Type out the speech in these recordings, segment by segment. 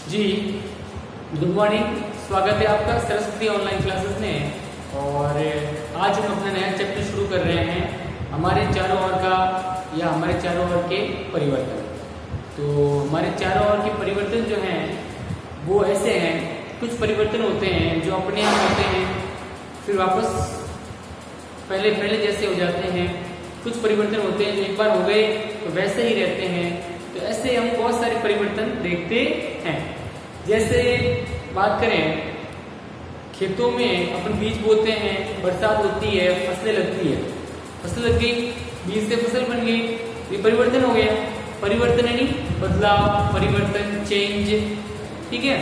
जी, good morning. स्वागत है आपका सरस्वती ऑनलाइन क्लासेस में। और आज हम अपना नया चैप्टर शुरू कर रहे हैं, हमारे चारों ओर का या हमारे चारों ओर के परिवर्तन। तो हमारे चारों ओर के परिवर्तन जो हैं वो ऐसे हैं, कुछ परिवर्तन होते हैं जो अपने आप होते हैं फिर वापस पहले जैसे हो जाते हैं। कुछ परिवर्तन होते हैं जो एक बार हो गए तो वैसे ही रहते हैं। तो ऐसे हम बहुत सारे परिवर्तन देखते हैं। जैसे बात करें, खेतों में अपन बीज बोते हैं, बरसात होती है, फसलें लगती है, फसल लग गई, बीज से फसल बन गई, ये परिवर्तन हो गया। परिवर्तन यानी बदलाव, परिवर्तन, चेंज। ठीक है।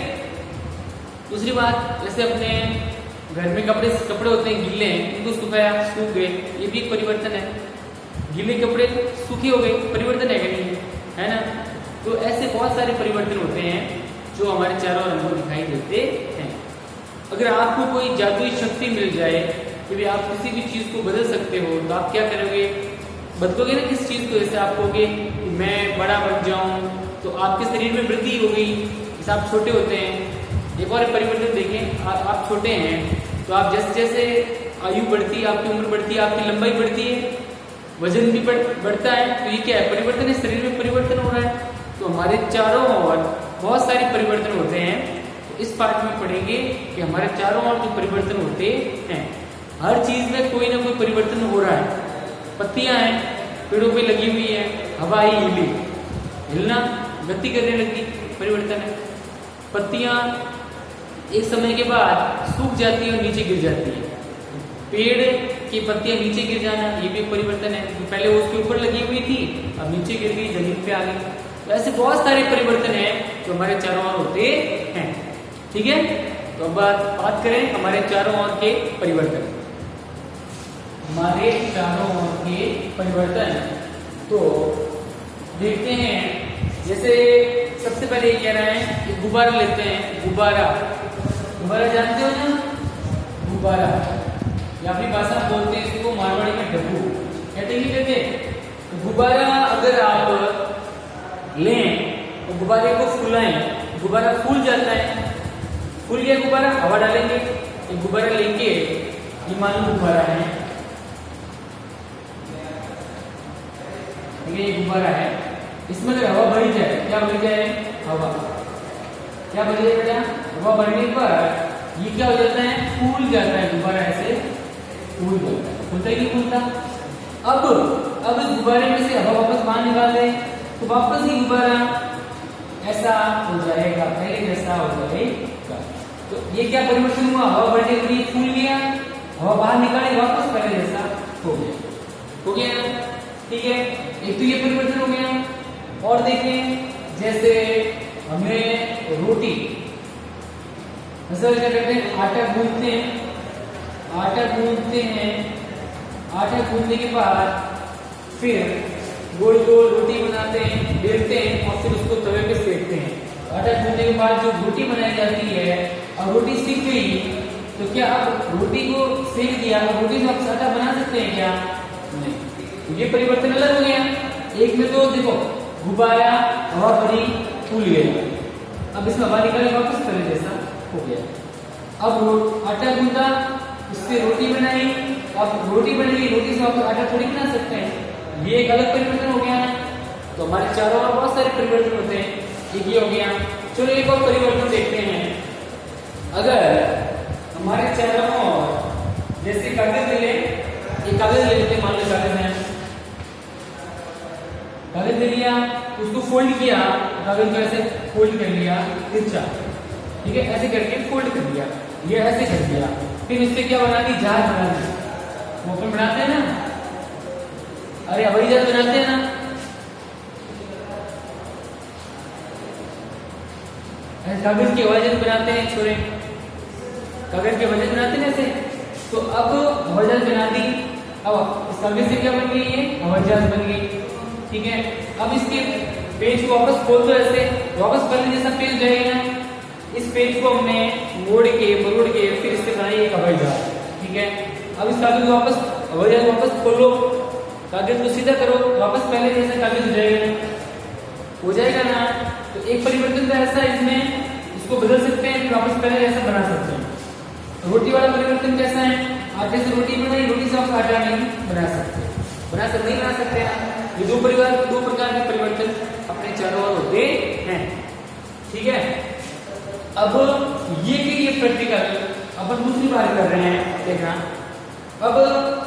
दूसरी बात, जैसे अपने घर में कपड़े होते हैं गीले हैं, उनको सुखाया, सूख गए, ये भी एक परिवर्तन है। गीले कपड़े सूखे हो गए, परिवर्तन है कि नहीं, है ना। तो ऐसे बहुत सारे परिवर्तन होते हैं जो हमारे चारों ओर हमको दिखाई देते हैं। अगर आपको कोई जादुई शक्ति मिल जाए कि भाई आप किसी भी चीज को बदल सकते हो, तो आप क्या करोगे? बदलोगे ना किस चीज को। जैसे आप कहोगे मैं बड़ा बन जाऊं, तो आपके शरीर में वृद्धि हो गई। जैसे आप छोटे होते हैं, एक और परिवर्तन देखें, आप छोटे हैं तो आप जैसे जैसे आयु बढ़ती है, आपकी उम्र बढ़ती है, आपकी लंबाई बढ़ती है, वजन भी बढ़ता है। तो ये क्या है? परिवर्तन है, शरीर में परिवर्तन हो रहा है। तो हमारे चारों ओर बहुत सारे परिवर्तन होते हैं। तो इस पार्ट में पढ़ेंगे कि हमारे चारों ओर जो परिवर्तन होते हैं, हर चीज में कोई ना कोई परिवर्तन हो रहा है। पत्तियां हैं, पेड़ों पे लगी हुई है, हवा ही हिली, हिलना, गति करने लगी, परिवर्तन है। पत्तियां एक समय के बाद सूख जाती है और नीचे गिर जाती है। पेड़ की पत्तियां नीचे गिर जाना, ये भी परिवर्तन है। पहले वो उसके ऊपर लगी हुई थी, अब नीचे गिर गई, जमीन पे आ गई। तो ऐसे बहुत सारे परिवर्तन हैं जो हमारे चारों ओर होते हैं। ठीक है। तो अब बात करें हमारे चारों ओर के परिवर्तन। हमारे चारों ओर के परिवर्तन तो देखते हैं। जैसे सबसे पहले ये कह रहा है कि गुब्बारा लेते हैं। गुब्बारा जानते हो ना? गुब्बारा, या अपनी भाषा बोलते हैं इसको मारवाड़ी में डब्बू कहते हैं। तो गुब्बारा अगर आप लें तो गुब्बारे को फुलाएं, गुब्बारा फूल जाता है। फूल गया गुब्बारा, हवा डालेंगे, एक गुब्बारा लेके, ये मान लो गुब्बारा है, ये गुब्बारा है, इसमें अगर हवा भरी जाए, क्या भरी जाए? हवा। क्या भरी जाए बेटा? हवा भरने पर ये क्या हो जाता है? फूल जाता है गुब्बारा, ऐसे फूल जाता है। फूलता ही नहीं फूलता। अब इस गुब्बारे में से हवा वापस बाहर निकाल दें तो वापस ही गुब्बारा ऐसा हो जाएगा, पहले जैसा हो जाएगा। तो ये क्या परिवर्तन हुआ? हवा बढ़ने के लिए फूल गया, हवा बाहर निकाले, वापस पहले जैसा हो गया। ठीक है। एक तो ये परिवर्तन हो गया। और देखें, जैसे हमें रोटी, क्या करते हैं? आटा गूंथते हैं। आटा गूंथने के बाद फिर गोल गोल रोटी बनाते हैं, बेलते हैं और फिर उसको तवे पे सेकते हैं। आटा गूंथने के बाद जो रोटी बनाई जाती है, और रोटी सीख गई, तो क्या आप रोटी को सेक दिया, रोटी से आप आटा बना सकते हैं क्या? नहीं। तो ये परिवर्तन अलग हो गया। एक में तो देखो गुब्बारा, हवा भरी, फूल गया, अब इसमें हवा निकाले, वापस पहले जैसा हो गया। अब आटा गूंथा, उससे रोटी बनाई, अब रोटी बन गई, रोटी से आप आटा थोड़ी बना सकते हैं। ये एक अलग परिवर्तन हो गया। तो हमारे चारों ओर बहुत सारे परिवर्तन होते हैं। एक ये हो गया। चलो एक और परिवर्तन देखते हैं। अगर हमारे चारों ओर जैसे कागज ले लें, एक कागज ले लेते हैं, मान लो कागज है, कागज ले लिया, उसको फोल्ड किया, कागज को ऐसे फोल्ड कर लिया, तिरछा, ठीक है, ऐसे करके फोल्ड कर दिया, ये ऐसे कर दिया। फिर इससे क्या बना दी? जहाज बना दी। वो अपन बनाते हैं ना, अरे हवाई जहाज बनाते हैं ना, कागज के हवाई जहाज बनाते हैं, छोरे कागज के हवाई जहाज बनाते हैं ऐसे। तो अब हवाई जहाज बना दी, अब इस कागज से क्या बन गई? ये हवाई जहाज बन गई। ठीक है। अब इसके पेज को वापस खोल दो, ऐसे वापस पहले जैसा पेज जाएगा ना, इस पेज को हमने मोड़ के मरोड़ के फिर इससे बनाई एक हवाई जहाज। ठीक है। अब इस कागज को वापस, हवाई जहाज वापस खोलो, कागज को सीधा करो, वापस पहले जैसा कागज हो जाएगा ना। तो एक परिवर्तन तो ऐसा इसमें इसको बदल सकते हैं, फिर वापस पहले जैसा बना सकते हैं। रोटी वाला परिवर्तन कैसा है, आटे से रोटी बनाई, रोटी से आप आटा नहीं बना सकते, नहीं बना सकते हैं। ये दो प्रकार के परिवर्तन अपने चारों ओर होते हैं। ठीक है, अब ये प्रैक्टिकल अपन दूसरी बार कर रहे हैं। देखना, अब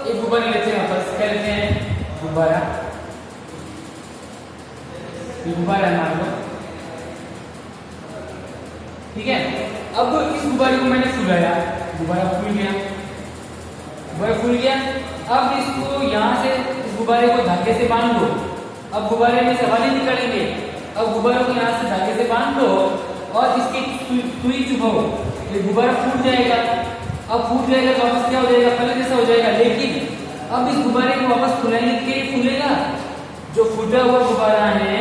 एक गुब्बारा लेते हैं, वापस क्या लेते हैं, गुब्बारा। ये गुब्बारा मान लो, ठीक है। अब इस गुब्बारे को मैंने फुलाया, गुब्बारा फूल गया, अब इसको यहाँ से इस गुब्बारे को धागे से बांध दो। अब गुब्बारे में से हवा नहीं निकालेंगे, अब गुब्बारे को यहाँ से धागे से बांध दो और इसकी सुई चुभाओ, ये गुब्बारा फूट जाएगा। अब फूट जाएगा तो वापस क्या हो जाएगा, पहले जैसा हो जाएगा। लेकिन अब इस गुब्बारे को वापस फुलाएंगे कि फूलेगा, जो फूटा हुआ गुब्बारा है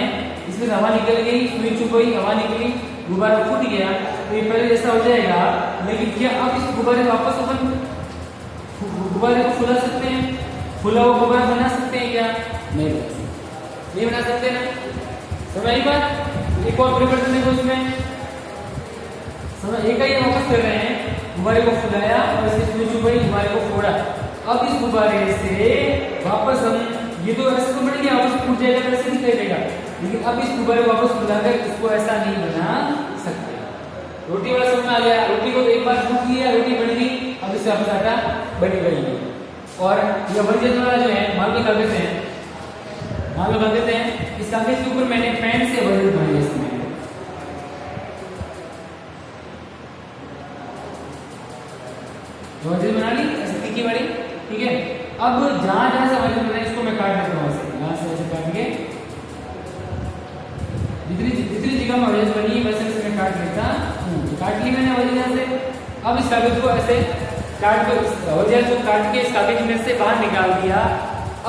इसमें हवा निकल गई, सुई चुभाई, हवा निकली, गुब्बारा फूट गया, तो ये पहले जैसा हो जाएगा। लेकिन क्या अब इस गुब्बारे को वापस अपन गुब्बारे को फुला सकते हैं, फुला हुआ गुब्बारा बना सकते हैं क्या, नहीं बना सकते ना। समझ आई बात। एक और परिवर्तन देखो इसमें, समझ, एक ही वापस कर रहे हैं, गुब्बारे को फुलाया और इसके सुई चुभाई, गुब्बारे को फोड़ा। अब इस गुब्बारे से वापस हम, ये तो ऐसे तो बन गया, वापस फूट जाएगा, ऐसे दिखाई देगा। लेकिन अब इस गुब्बारे को वापस फुलाकर इसको ऐसा नहीं बना सकते। रोटी वाला समझ में आ गया, रोटी को एक बार फूट लिया, रोटी बन गई, अब इससे वापस आटा बनेगा ही नहीं। और यह वर्जन वाला जो है, मान लो कर देते हैं, इस कागज के ऊपर मैंने पेन से वर्जन बनाई, इसमें वर्जन बना ली ऐसे तीखी वाली। ठीक है, अब जहां जहां से वर्जन बना इसको मैं काट देता हूँ, ऐसे यहाँ से ऐसे काट के, जितनी जगह में वर्जन बनी वैसे मैं काट लेता हूँ। काट ली मैंने वर्जन से। अब इस कागज को ऐसे काट के इस कागज में से बाहर निकाल दिया।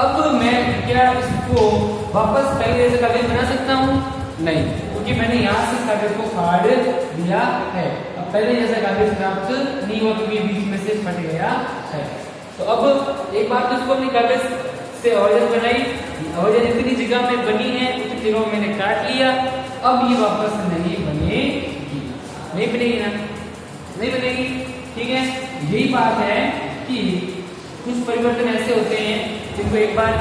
अब मैं क्या इसको वापस पहले जैसे कागज बना सकता हूँ, नहीं, क्योंकि मैंने यहाँ से इस कागज को फाड़ दिया है। अब पहले जैसा कागज प्राप्त नहीं हुआ क्योंकि बीच में से फट गया है। तो अब एक बार तो इसको अपनी कागज से औरजन बनाई, औरजन इतनी जगह में बनी है, उतनी जगह में मैंने काट लिया। अब ये वापस नहीं बनेगी ना, नहीं बनेगी। ठीक है, यही बात है कि कुछ परिवर्तन ऐसे होते हैं जिनको एक बार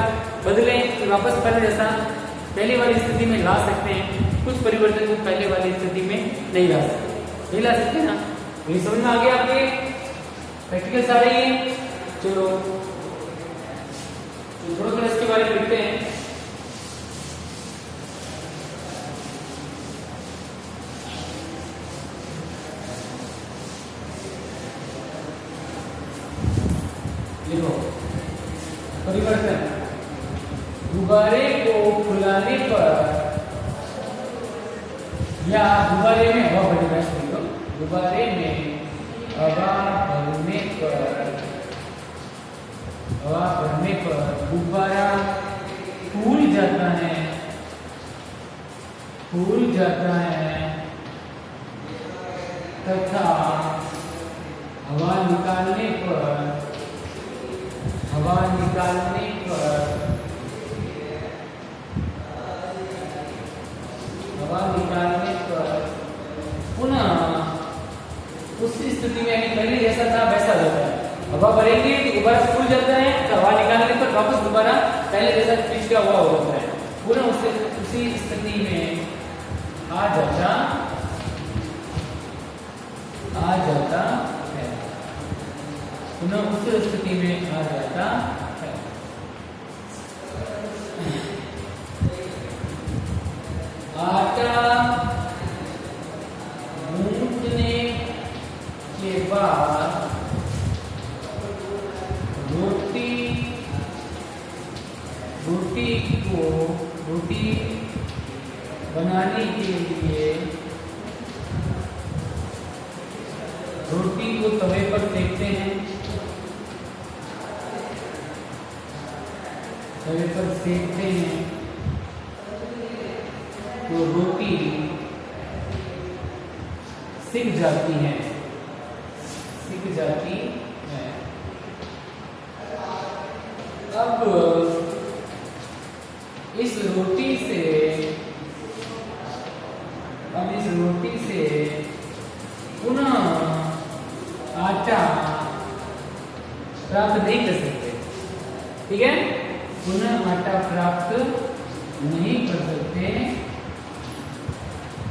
बदलें तो वापस पहले वाली स्थिति में ला सकते हैं। कुछ परिवर्तन को पहले वाली स्थिति में नहीं ला सकते ना। ये समझ में आ गया आपके, प्रैक्टिकल सारे ही। चलो थोड़ा इसके बारे में लिखते हैं। देखो, परिवर्तन, गुब्बारे को फुलाने पर या गुब्बारे में हवा भरने, गुब्बारे में हवा भरने पर गुब्बारा फूल जाता है तथा हवा निकालने पर पुनः उसी स्थिति में, यानी पहले जैसा था वैसा जाता है। हवा भरेंगे तो गुब्बारा फूल जाता है, तो हवा निकालने पर वापस गुब्बारा पहले जैसा पिछड़ा हुआ हो जाता है, पुनः उसी स्थिति में आ जाता है, पुनः उस स्थिति में आ जाता है। आटा गूंथने के बाद रोटी बनाने के लिए रोटी को तवे पर सेकते हैं, तो रोटी सिक जाती है। अब इस रोटी से नहीं कर सकते,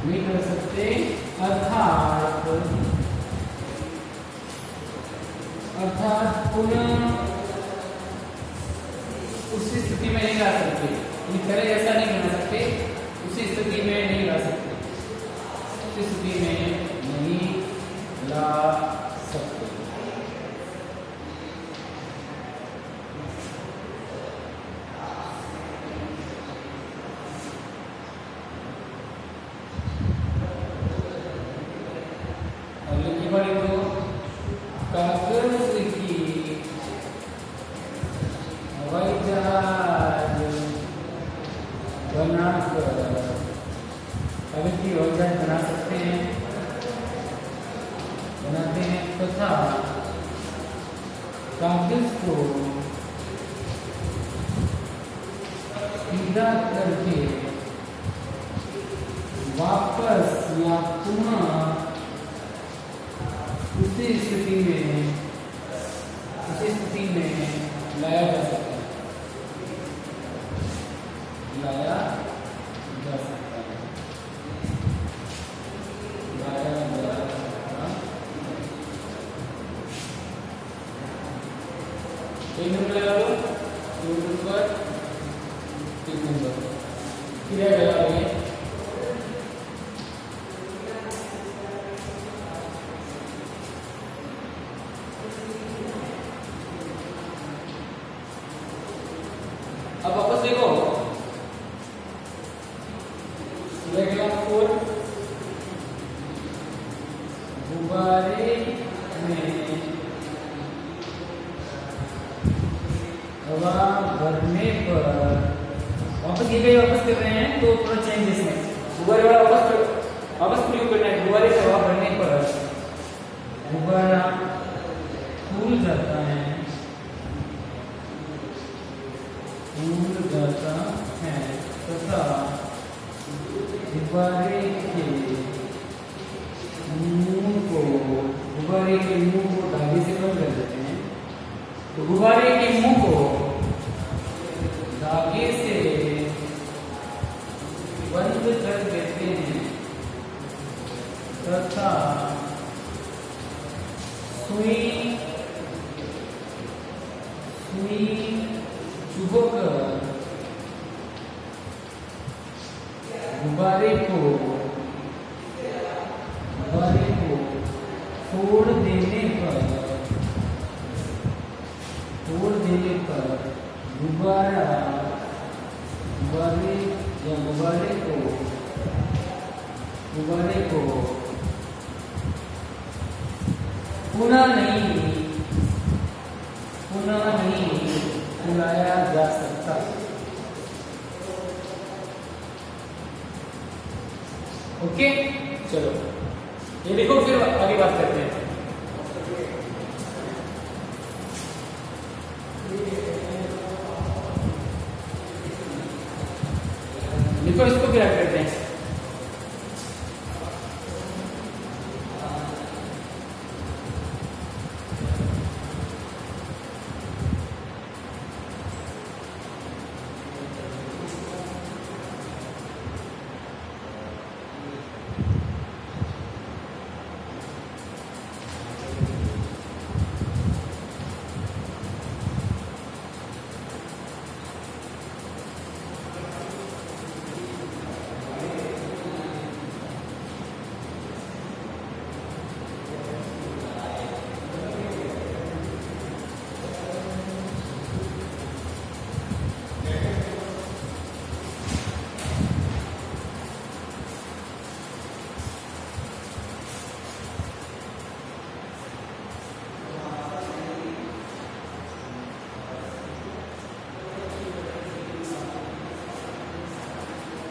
नहीं कर सकते, अर्थात पुनः उसी स्थिति में नहीं ला सकते, पहले ऐसा नहीं बना सकते, उसी स्थिति में नहीं ला सकते, उसी स्थिति में नहीं ला सकते। कागज की हवाई जहाज बनाकर कागज की हवाई जहाज बना सकते हैं, बनाते हैं, तथा कागज को सीधा करके वापस या पुनः उसी स्थिति में लाया जा सकता है, लाया जा सकता है, लाया जा सकता है। एक नंबर लगा दो, दो नंबर, तीन नंबर, क्रिया लगा दो। अब वापस देखो, गुब्बारे में हवा भरने पर, वापस ये वापस कर रहे हैं तो थोड़ा चेंज इसमें, गुब्बारे वाला वापस प्रयोग करना है। गुब्बारे से हवा भरने पर गुब्बारा फूल जाता है, फूल जाता है, तथा गुब्बारे के मुंह को धागे से बंद कर देते हैं। तो गुब्बारे के मुंह को धागे से बंद कर देते हैं तथा सुई चुभकर गुब्बारे को फोड़ देने पर गुब्बारे को पुनः नहीं फुलाया जा सकता। ओके, चलो ये देखो, फिर आगे बात करते हैं। देखो, इसको क्या करते हैं,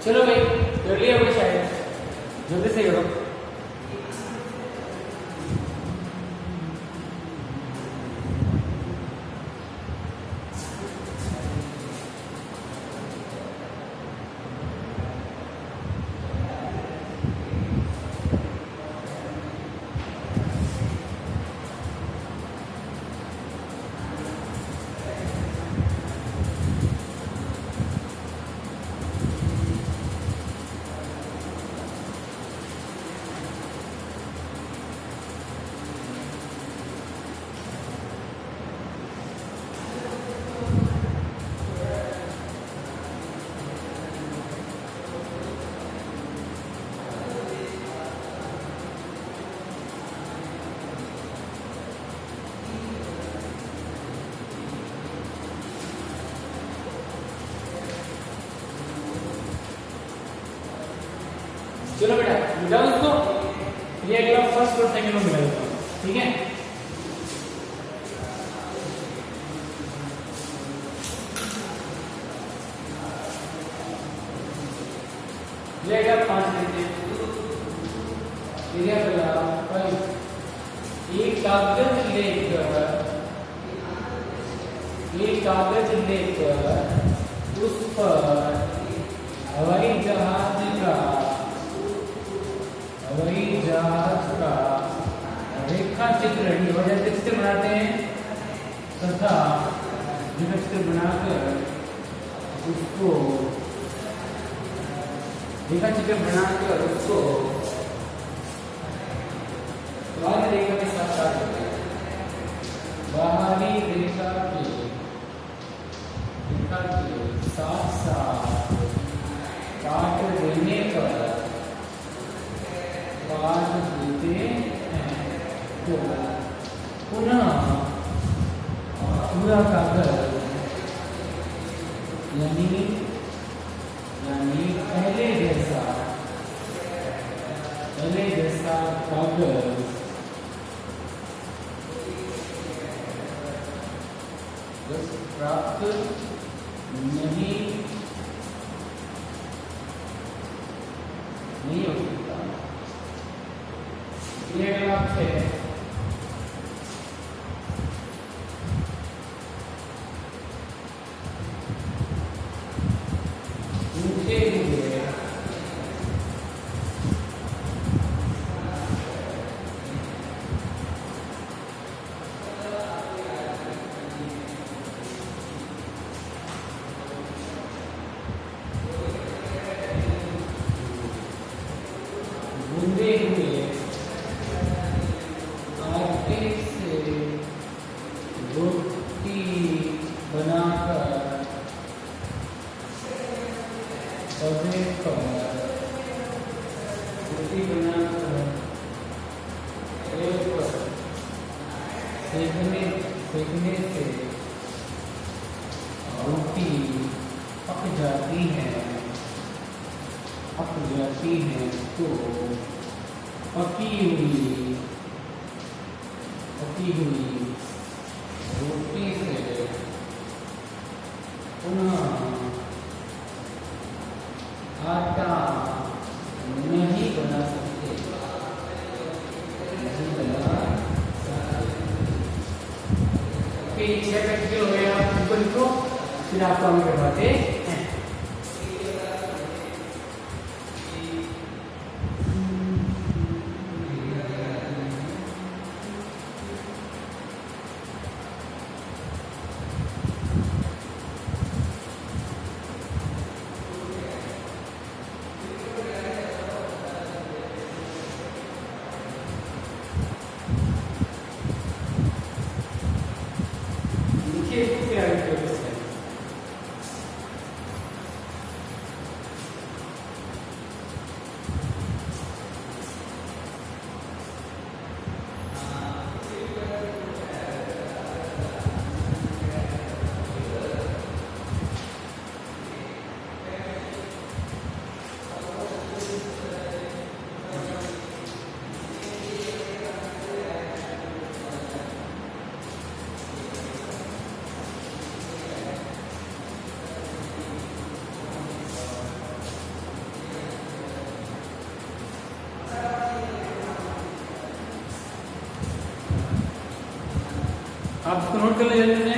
चलो भाई कर लिया भाई, शायद जल्दी से करो। चलो बेटा मिटाओ इसको, ये अगला फर्स्ट और सेकंड में मिला देता हूँ, ठीक है। ये अगला 5 लेते हैं, ये अगला 5। एक कागज लेकर उस पर हवाई जहाज का रेखा चित्र बनाते हैं तथा रेखा चित्र बनाकर उसको बाहरी रेखा के साथ साथ काट देने पर तो पुनः पूरा कागज यानी पहले जैसा कागज प्राप्त नहीं हो सकता। ये अगर आपसे सेकने से रोटी पक जाती है तो पकी हुई रोटी से पुनः आटा नहीं बना सकते। छह प्रैक्टिकल हो गया, उनको लिखो, फिर आपको हम करवाते हैं। आप इसको नोट कर ले जल्दी से।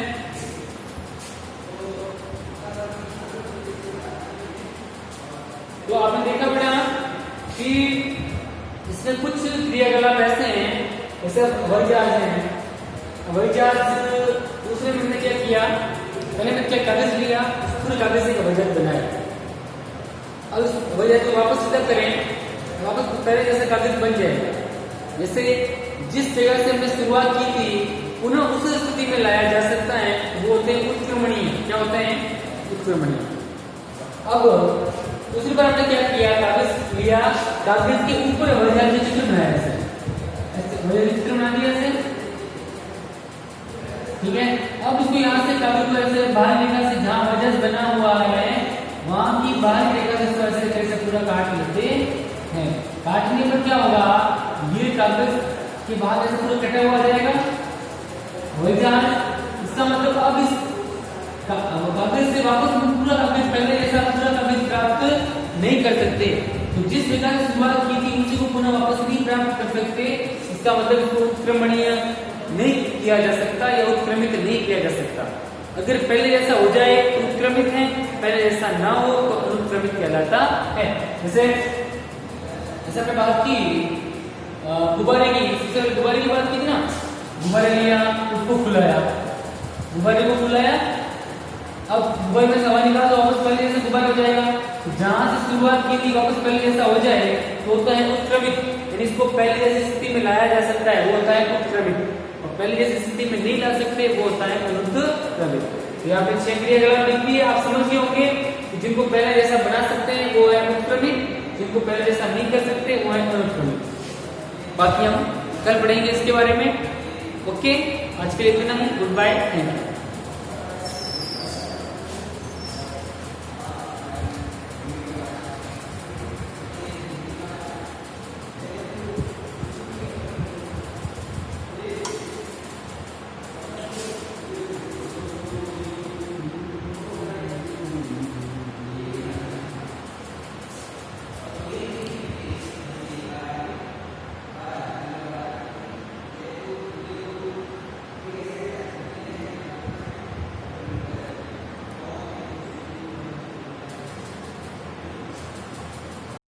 तो आपने देखा बेटा कि इसमें कुछ क्रियाकलाप ऐसे हैं, जैसे हवाई जहाज है। हवाई जहाज दूसरे में हमने क्या किया, पहले मैंने क्या कागज लिया, पूरे कागज से हवाई जहाज बनाया। अब उस हवाई जहाज को वापस सीधा करें, वापस पहले जैसे कागज बन जाएगा। जैसे जिस जगह से हमने शुरुआत की थी पुनः उस स्थिति में लाया जा सकता है, वो होते हैं उत्क्रमणीय। क्या होते हैं? उत्क्रमणीय। अब दूसरी बार हमने क्या किया, कागज लिया, कागज के ऊपर हवाई जहाज का चित्र बनाया, ऐसे चित्र बना दिया ऐसे, ठीक है। अब इसको यहाँ से कागज को ऐसे बाहर रेखा से जहाँ हवाई जहाज बना हुआ है वहां की बाहर रेखा से ऐसे पूरा काट लेते है। काटने पर क्या होगा, ये कागज के बाद ऐसे पूरा कटा हुआ जाएगा, वही जान। इसका मतलब अब इस कागज से वापस पूरा कागज पहले जैसा पूरा कागज प्राप्त नहीं कर सकते। तो जिस प्रकार से शुरुआत की थी उसी को पुनः वापस नहीं प्राप्त कर सकते। इसका मतलब इसको उत्क्रमणीय नहीं किया जा सकता या उत्क्रमित नहीं किया जा सकता। अगर पहले जैसा हो जाए तो उत्क्रमित है, पहले जैसा ना हो तो अनुत्क्रमित कहलाता है। जैसे हमने बात की गुब्बारे की, सबसे पहले गुब्बारे की बात की थी ना। गुब्बारे लिया, उसको फुलाया, गुब्बारे को फुलाया, अब गुब्बारे में हवा निकाला तो वापस पहले जैसा गुब्बारा हो जाएगा। तो जहां से शुरुआत की थी वापस पहले जैसा हो जाए तो होता है उत्क्रमित, यानी इसको पहले जैसी स्थिति में लाया जा सकता है, वो होता है उत्क्रमित। और पहले जैसी स्थिति में नहीं ला सकते, वो होता है अनुत्क्रमित। तो यहाँ पे 6 क्रियाकलाप लिख दिए, आप समझ गए होंगे कि जिनको पहले जैसा बना सकते हैं वो है उत्क्रमित, जिनको पहले जैसा नहीं कर सकते वो है अनुत्क्रमित। बाकी हम कल पढ़ेंगे इसके बारे में। ओके, आज के लिए इतना ही। Good bye, thank you.